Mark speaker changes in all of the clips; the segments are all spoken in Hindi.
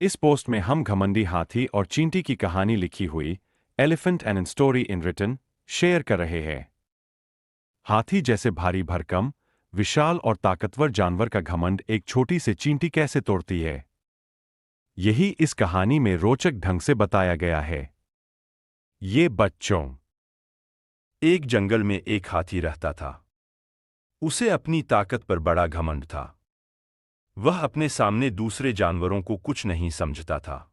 Speaker 1: इस पोस्ट में हम घमंडी हाथी और चींटी की कहानी लिखी हुई elephant and story in written share कर रहे हैं। हाथी जैसे भारी भरकम, विशाल और ताकतवर जानवर का घमंड एक छोटी सी चींटी कैसे तोड़ती है, यही इस कहानी में रोचक ढंग से बताया गया है। ये बच्चों,
Speaker 2: एक जंगल में एक हाथी रहता था। उसे अपनी ताकत पर बड़ा घमंड था। वह अपने सामने दूसरे जानवरों को कुछ नहीं समझता था।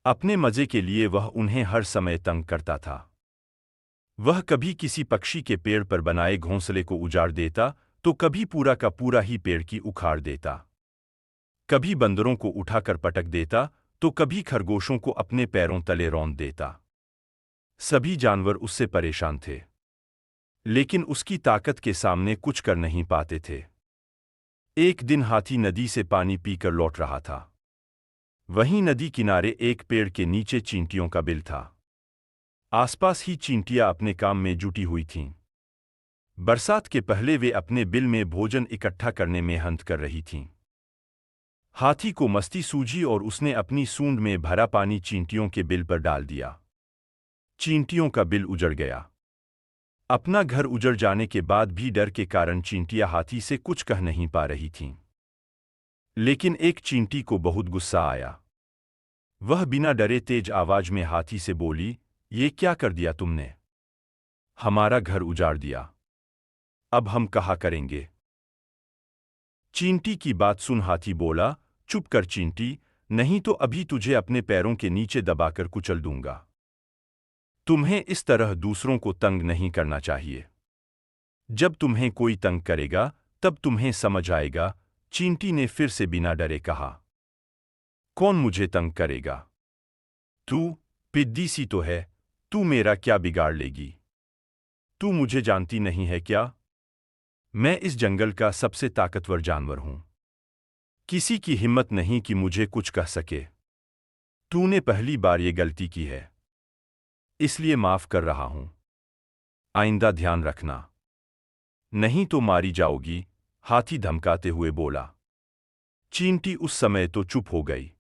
Speaker 2: अपने मजे के लिए वह उन्हें हर समय तंग करता था। वह कभी किसी पक्षी के पेड़ पर बनाए घोंसले को उजाड़ देता, तो कभी पूरा का पूरा ही पेड़ की उखाड़ देता। कभी बंदरों को उठाकर पटक देता, तो कभी खरगोशों को अपने पैरों तले रौंद देता। सभी जानवर उससे परेशान थे, लेकिन उसकी ताकत के सामने कुछ कर नहीं पाते थे। एक दिन हाथी नदी से पानी पीकर लौट रहा था। वहीं नदी किनारे एक पेड़ के नीचे चींटियों का बिल था। आसपास ही चींटियां अपने काम में जुटी हुई थीं। बरसात के पहले वे अपने बिल में भोजन इकट्ठा करने में मेहनत कर रही थीं। हाथी को मस्ती सूझी और उसने अपनी सूंड में भरा पानी चींटियों के बिल पर डाल दिया। चींटियों का बिल उजड़ गया। अपना घर उजड़ जाने के बाद भी डर के कारण चींटियां हाथी से कुछ कह नहीं पा रही थीं। लेकिन एक चींटी को बहुत गुस्सा आया। वह बिना डरे तेज आवाज में हाथी से बोली, ये क्या कर दिया तुमने? हमारा घर उजाड़ दिया। अब हम कहाँ करेंगे? चींटी की बात सुन हाथी बोला, चुप कर चींटी, नहीं तो अभी तुझे अपने पैरों के नीचे दबाकर कुचल दूंगा। तुम्हें इस तरह दूसरों को तंग नहीं करना चाहिए। जब तुम्हें कोई तंग करेगा, तब तुम्हें समझ आएगा। चींटी ने फिर से बिना डरे कहा, कौन मुझे तंग करेगा? तू पिद्दी सी तो है, तू मेरा क्या बिगाड़ लेगी? तू मुझे जानती नहीं है क्या? मैं इस जंगल का सबसे ताकतवर जानवर हूं। किसी की हिम्मत नहीं कि मुझे कुछ कह सके। तूने पहली बार ये गलती की है, इसलिए माफ कर रहा हूं। आइंदा ध्यान रखना, नहीं तो मारी जाओगी, हाथी धमकाते हुए बोला। चींटी उस समय तो चुप हो गई,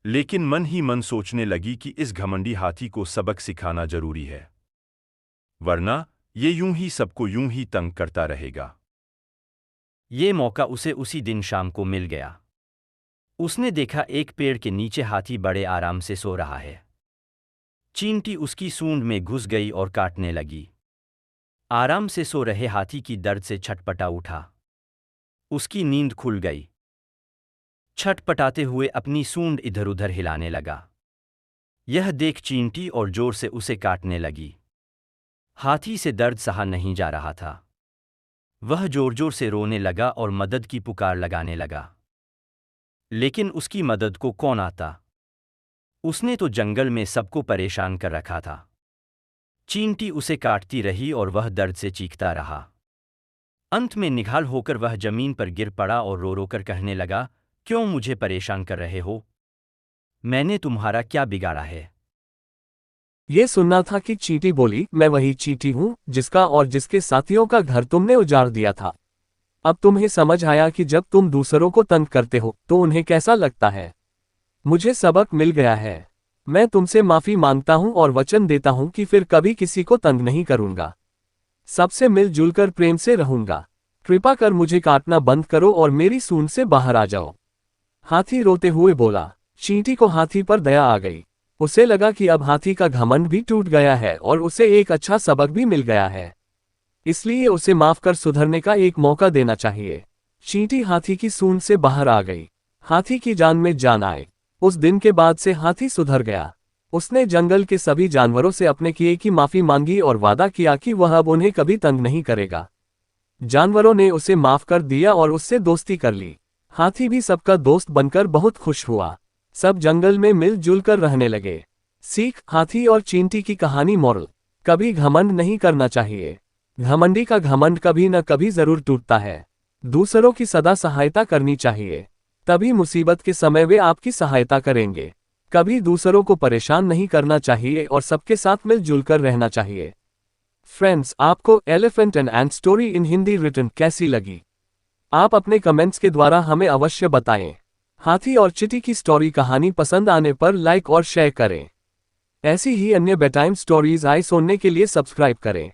Speaker 2: लेकिन मन ही मन सोचने लगी कि इस घमंडी हाथी को सबक सिखाना जरूरी है, वरना ये यूं ही सबको यूं ही तंग करता रहेगा।
Speaker 3: ये मौका उसे उसी दिन शाम को मिल गया। उसने देखा एक पेड़ के नीचे हाथी बड़े आराम से सो रहा है। चींटी उसकी सूंड में घुस गई और काटने लगी। आराम से सो रहे हाथी की दर्द से छटपटा उठा। उसकी नींद खुल गई। छटपटाते हुए अपनी सूंड इधर-उधर हिलाने लगा। यह देख चींटी और जोर से उसे काटने लगी। हाथी से दर्द सहा नहीं जा रहा था। वह जोर-जोर से रोने लगा और मदद की पुकार लगाने लगा। लेकिन उसकी मदद को कौन आता? उसने तो जंगल में सबको परेशान कर रखा था। चींटी उसे काटती रही और वह दर्द से चीखता रहा। अंत में निढाल होकर वह जमीन पर गिर पड़ा और रो रो कर कहने लगा, क्यों मुझे परेशान कर रहे हो? मैंने तुम्हारा क्या बिगाड़ा है?
Speaker 4: ये सुनना था कि चींटी बोली, मैं वही चींटी हूँ जिसका और जिसके साथियों का घर तुमने उजाड़ दिया था। अब तुम्हें समझ आया कि जब तुम दूसरों को तंग करते हो तो उन्हें कैसा लगता है। मुझे सबक मिल गया है। मैं तुमसे माफी मांगता हूँ और वचन देता हूँ कि फिर कभी किसी को तंग नहीं करूंगा। सबसे मिलजुल कर प्रेम से रहूंगा। कृपा कर मुझे काटना बंद करो और मेरी सूंड से बाहर आ जाओ। हाथी रोते हुए बोला। चींटी को हाथी पर दया आ गई। उसे लगा कि अब हाथी का घमंड भी टूट गया है और उसे एक अच्छा सबक भी मिल गया है, इसलिए उसे माफ कर सुधरने का एक मौका देना चाहिए। चींटी हाथी की सूंड से बाहर आ गई। हाथी की जान में जान आए। उस दिन के बाद से हाथी सुधर गया। उसने जंगल के सभी जानवरों से अपने किए की माफी मांगी और वादा किया कि वह अब उन्हें कभी तंग नहीं करेगा। जानवरों ने उसे माफ कर दिया और उससे दोस्ती कर ली। हाथी भी सबका दोस्त बनकर बहुत खुश हुआ। सब जंगल में मिलजुल कर रहने लगे। सीख, हाथी और चींटी की कहानी। मोरल, कभी घमंड नहीं करना चाहिए। घमंडी का घमंड कभी न कभी जरूर टूटता है। दूसरों की सदा सहायता करनी चाहिए, तभी मुसीबत के समय वे आपकी सहायता करेंगे। कभी दूसरों को परेशान नहीं करना चाहिए और सबके साथ मिलजुल कर रहना चाहिए। फ्रेंड्स, आपको elephant and ant story in Hindi written कैसी लगी? आप अपने कमेंट्स के द्वारा हमें अवश्य बताएं। हाथी और चींटी की स्टोरी कहानी पसंद आने पर लाइक और शेयर करें। ऐसी ही अन्य बेटाइम स्टोरीज आए सुनने के लिए सब्सक्राइब करें।